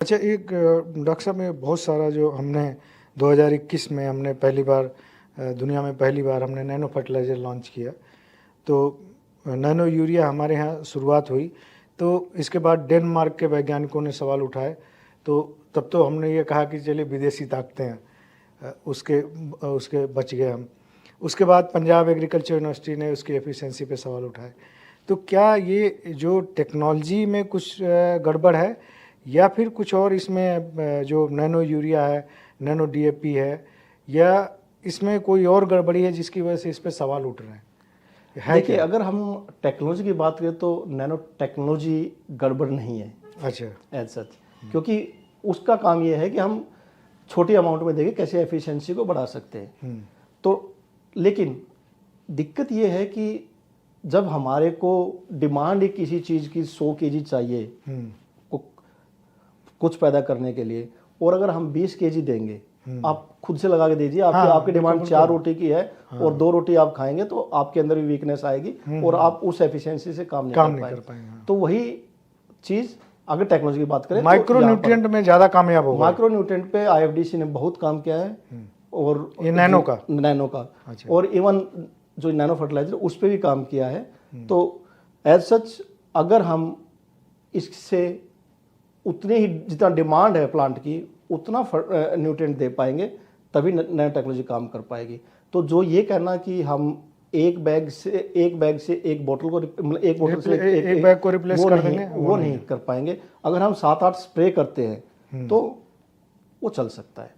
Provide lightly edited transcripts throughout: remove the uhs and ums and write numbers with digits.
अच्छा, एक डॉक्टर साहब में बहुत सारा जो हमने 2021 में हमने पहली बार दुनिया में पहली बार हमने नैनो फर्टिलाइज़र लॉन्च किया। तो नैनो यूरिया हमारे यहाँ शुरुआत हुई। तो इसके बाद डेनमार्क के वैज्ञानिकों ने सवाल उठाए। तो तब तो हमने ये कहा कि चलिए विदेशी ताकतें हैं, उसके बच गए हम। उसके बाद पंजाब एग्रीकल्चर यूनिवर्सिटी ने उसकी एफिशिएंसी पे सवाल उठाए। तो क्या ये जो टेक्नोलॉजी में कुछ गड़बड़ है या फिर कुछ और इसमें जो नैनो यूरिया है, नैनो डीएपी है, या इसमें कोई और गड़बड़ी है जिसकी वजह से इस पे सवाल उठ रहे हैं? देखिए, अगर हम टेक्नोलॉजी की बात करें तो नैनो टेक्नोलॉजी गड़बड़ नहीं है अच्छा एज सच, क्योंकि उसका काम ये है कि हम छोटी अमाउंट में देखें कैसे एफिशिएंसी को बढ़ा सकते हैं। तो लेकिन दिक्कत ये है कि जब हमारे को डिमांड एक किसी चीज़ की 100 केजी चाहिए कुछ पैदा करने के लिए, और अगर हम 20 केजी देंगे, आप खुद से लगा के दीजिए, आपकी डिमांड 4 रोटी की है और 2 रोटी आप खाएंगे तो आपके अंदर भी वीकनेस आएगी और आप उस एफिशिएंसी से काम नहीं कर पाएंगे। तो वही चीज़ अगर टेक्नोलॉजी की बात करें, माइक्रो न्यूट्रिएंट में ज़्यादा कामयाब होगा। माइक्रो न्यूट्रिएंट पे आईएफडीसी ने बहुत काम किया है, और ये नैनो का अच्छा। और इवन जो नैनो फर्टिलाइजर उस पर भी काम किया है। तो एज सच अगर हम इससे उतने ही जितना डिमांड है प्लांट की उतना न्यूट्रिएंट दे पाएंगे तभी नैनो टेक्नोलॉजी काम कर पाएगी। तो जो ये कहना कि हम एक बैग से एक बोतल को मतलब एक बोतल से एक बैग को रिप्लेस कर देंगे, वो नहीं कर पाएंगे। अगर हम 7-8 स्प्रे करते हैं तो वो चल सकता है।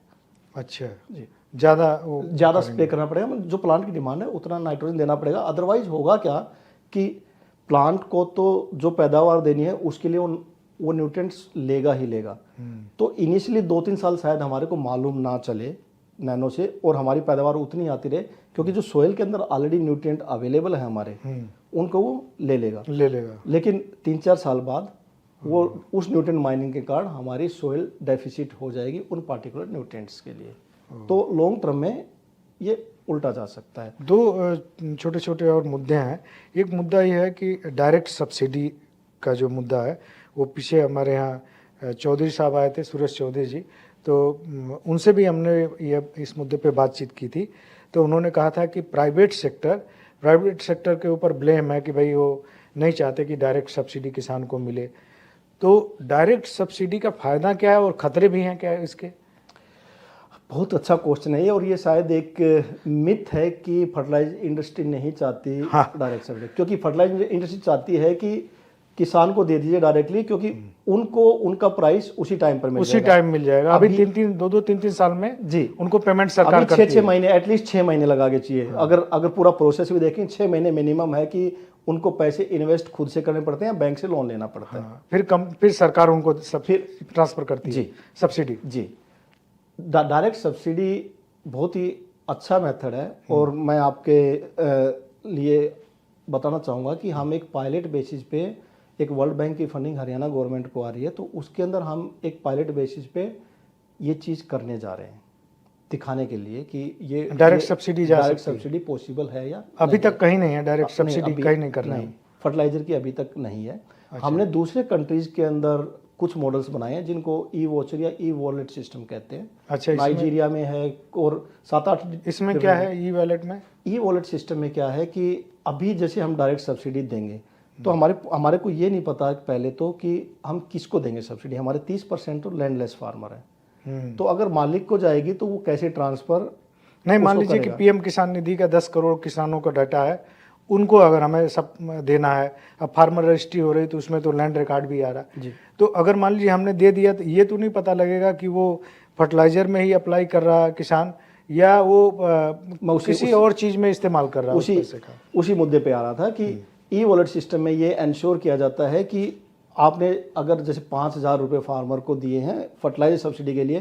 अच्छा जी, ज़्यादा स्प्रे करना पड़ेगा, जो प्लांट की डिमांड है उतना नाइट्रोजन देना पड़ेगा। अदरवाइज होगा क्या कि प्लांट को तो जो पैदावार देनी है उसके लिए वो न्यूट्रिएंट्स लेगा ही लेगा। तो इनिशियली 2-3 साल शायद हमारे को मालूम ना चले नैनो से, और हमारी पैदावार उतनी आती रहे, क्योंकि जो सोइल के अंदर ऑलरेडी न्यूट्रिएंट अवेलेबल है हमारे, उनको वो ले लेगा। लेकिन 3-4 साल बाद वो उस न्यूट्रिएंट माइनिंग के कारण हमारी सोइल डेफिसिट हो जाएगी उन पार्टिकुलर न्यूट्रिएंट्स के लिए। तो लॉन्ग टर्म में ये उल्टा जा सकता है। दो छोटे छोटे और मुद्दे हैं। एक मुद्दा ये है कि डायरेक्ट सब्सिडी का जो मुद्दा है, वो पीछे हमारे यहाँ चौधरी साहब आए थे, सूरज चौधरी जी, तो उनसे भी हमने ये इस मुद्दे पे बातचीत की थी। तो उन्होंने कहा था कि प्राइवेट सेक्टर के ऊपर ब्लेम है कि भाई वो नहीं चाहते कि डायरेक्ट सब्सिडी किसान को मिले। तो डायरेक्ट सब्सिडी का फ़ायदा क्या है और ख़तरे भी हैं क्या इसके? बहुत अच्छा क्वेश्चन है ये, और ये शायद एक मिथ है कि फर्टिलाइजर इंडस्ट्री नहीं चाहती डायरेक्ट सब्सिडी, क्योंकि फर्टिलाइजर इंडस्ट्री चाहती है कि किसान को दे दीजिए डायरेक्टली, क्योंकि उनको उनका प्राइस उसी टाइम पर मिल जाएगा। अभी 3-3 साल में जी उनको पेमेंट सरकार करती है। 6 महीने एटलीस्ट 6 महीने लगा के चाहिए। अगर पूरा प्रोसेस भी देखें 6 महीने मिनिमम है कि उनको पैसे इन्वेस्ट खुद से करने पड़ते हैं, बैंक से लोन लेना पड़ता है। फिर सरकार उनको फिर ट्रांसफर करती है सब्सिडी। जी, डायरेक्ट सब्सिडी बहुत ही अच्छा मेथड है, और मैं आपके लिए बताना चाहूँगा कि हम एक पायलट बेसिस पे, एक वर्ल्ड बैंक की फंडिंग हरियाणा गवर्नमेंट को आ रही है, तो उसके अंदर हम एक पायलट बेसिस पे ये चीज़ करने जा रहे हैं, दिखाने के लिए कि ये डायरेक्ट सब्सिडी पॉसिबल है या अभी तक कहीं नहीं है। डायरेक्ट सब्सिडी कहीं नहीं कर रहे हैं, फर्टिलाइजर की अभी तक नहीं है। हमने दूसरे कंट्रीज के अंदर कुछ मॉडल्स बनाए हैं जिनको ई वॉचर या ई वॉलेट सिस्टम कहते हैं। अच्छा, नाइजीरिया में है और 7-8। इसमें क्या है ई वॉलेट में? ई वॉलेट सिस्टम में क्या है कि अभी जैसे हम डायरेक्ट सब्सिडी देंगे तो हमारे को ये नहीं पता पहले तो कि हम किसको देंगे सब्सिडी। हमारे 30% तो लैंडलेस फार्मर है, तो अगर मालिक को जाएगी तो वो कैसे ट्रांसफर नहीं। मान लीजिए कि पीएम किसान निधि का 10 करोड़ किसानों का डाटा है, उनको अगर हमें सब देना है, अब फार्मर रजिस्ट्री हो रही तो उसमें तो लैंड रिकॉर्ड भी आ रहा है। तो अगर मान लीजिए हमने दे दिया तो ये तो नहीं पता लगेगा कि वो फर्टिलाइजर में ही अप्लाई कर रहा है किसान या वो किसी और चीज़ में इस्तेमाल कर रहा है। उसी मुद्दे पे आ रहा था कि ई वॉलेट सिस्टम में ये इंश्योर किया जाता है कि आपने अगर जैसे 5,000 रुपये फार्मर को दिए हैं फर्टिलाइजर सब्सिडी के लिए,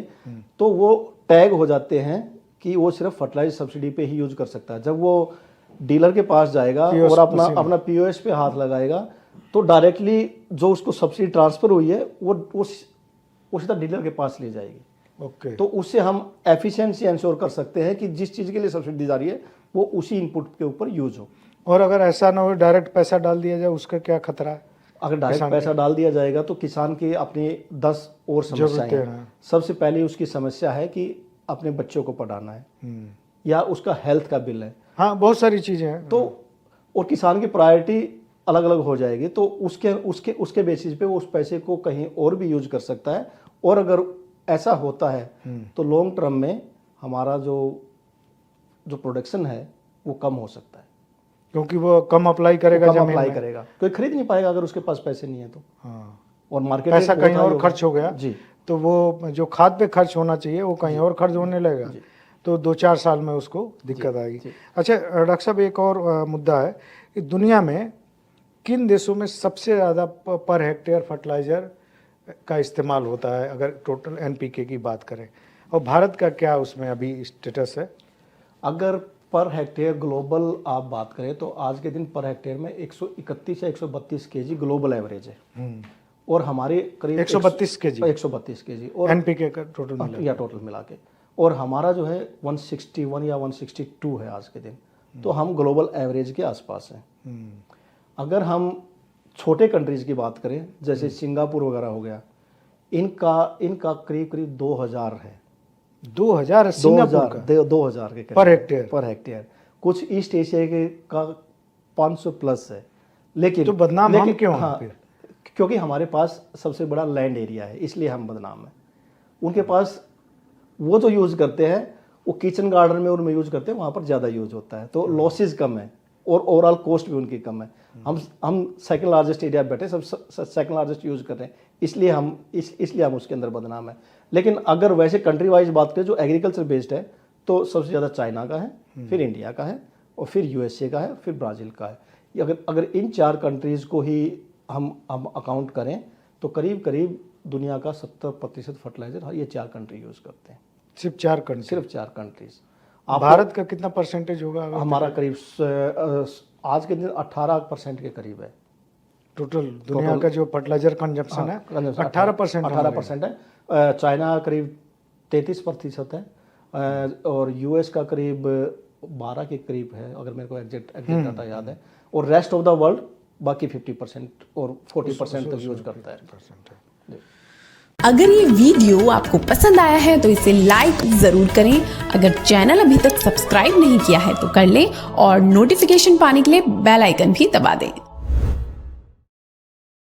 तो वो टैग हो जाते हैं कि वो सिर्फ फर्टिलाइजर सब्सिडी पे ही यूज कर सकता है। जब वो डीलर के पास जाएगा और अपना पीओएस पे हाथ लगाएगा तो डायरेक्टली जो उसको सब्सिडी ट्रांसफर हुई है वो सीधा डीलर के पास ले जाएगी। तो उससे हम एफिशिएंसी इंश्योर कर सकते हैं कि जिस चीज़ के लिए सब्सिडी दी जा रही है वो उसी इनपुट के ऊपर यूज हो। और अगर ऐसा ना हो डायरेक्ट पैसा डाल दिया जाए, उसका क्या खतरा है? अगर डायरेक्ट पैसा डाल दिया जाएगा तो किसान की अपनी 10 और समस्याएं हैं। सबसे पहले उसकी समस्या है कि अपने बच्चों को पढ़ाना है या उसका हेल्थ का बिल है। हाँ, बहुत सारी चीजें हैं। तो और किसान की प्रायोरिटी अलग अलग हो जाएगी, तो उसके बेसिस पे वो उस पैसे को कहीं और भी यूज कर सकता है। और अगर ऐसा होता है तो लॉन्ग टर्म में हमारा जो प्रोडक्शन है वो कम हो सकता है, क्योंकि वो कम अप्लाई करेगा, कम अप्लाई करेगा, कोई खरीद नहीं पाएगा अगर उसके पास पैसे नहीं है तो। हाँ, और मार्केट पैसा कहीं और खर्च हो गया जी, तो वो जो खाद पे खर्च होना चाहिए वो कहीं और खर्च होने लगेगा, तो 2-4 साल में उसको दिक्कत आएगी। अच्छा डॉक्टर साहब, एक और मुद्दा है कि दुनिया में किन देशों में सबसे ज़्यादा पर हेक्टेयर फर्टिलाइज़र का इस्तेमाल होता है, अगर टोटल एनपीके की बात करें, और भारत का क्या उसमें अभी स्टेटस है? अगर पर हेक्टेयर ग्लोबल आप बात करें तो आज के दिन पर हेक्टेयर में 131 या 132 केजी ग्लोबल एवरेज है। और हमारे करीब 132 केजी, 132 केजी और एनपीके का टोटल मिला के, और हमारा जो है 161 या 162 है आज के दिन। तो हम ग्लोबल एवरेज के आसपास हैं। अगर हम छोटे कंट्रीज की बात करें जैसे सिंगापुर वगैरह हो गया, इनका करीब करीब 2000 है। 2000 के पर हेक्टेयर। कुछ ईस्ट एशिया के का 500 प्लस है। लेकिन तो बदनाम हम क्यों? हाँ, क्योंकि हमारे पास सबसे बड़ा लैंड एरिया है, इसलिए हम बदनाम है। उनके पास वो जो यूज करते हैं वो किचन गार्डन में उनमें यूज करते हैं, वहाँ पर ज़्यादा यूज होता है, तो लॉसेज कम है और ओवरऑल कॉस्ट भी उनकी कम है। हम सेकंड लार्जेस्ट एरिया बैठे, सब सेकंड लार्जेस्ट यूज कर रहे हैं, इसलिए हम उसके अंदर बदनाम है। लेकिन अगर वैसे कंट्री वाइज बात करें जो एग्रीकल्चर बेस्ड है, तो सबसे ज़्यादा चाइना का है, फिर इंडिया का है, और फिर यूएसए का है, फिर ब्राज़ील का है। अगर इन 4 कंट्रीज़ को ही हम अकाउंट करें तो करीब करीब दुनिया का 70% फर्टिलाइजर ये 4 कंट्री यूज़ करते हैं। सिर्फ 4 कंट्री? सिर्फ 4 कंट्रीज। भारत का कितना परसेंटेज होगा? हमारा करीब आज के दिन 18% के करीब है। टोटल दुनिया का जो फर्टिलाइजर कंजप्शन है 18% है। चाइना करीब 33% है, और यूएस का करीब 12 के करीब है, अगर मेरे को एग्जैक्ट डाटा याद है। और रेस्ट ऑफ द वर्ल्ड बाकी 50% और 40% तक यूज करता है। अगर ये वीडियो आपको पसंद आया है तो इसे लाइक जरूर करें। अगर चैनल अभी तक सब्सक्राइब नहीं किया है तो कर लें, और नोटिफिकेशन पाने के लिए बेल आइकन भी दबा दें।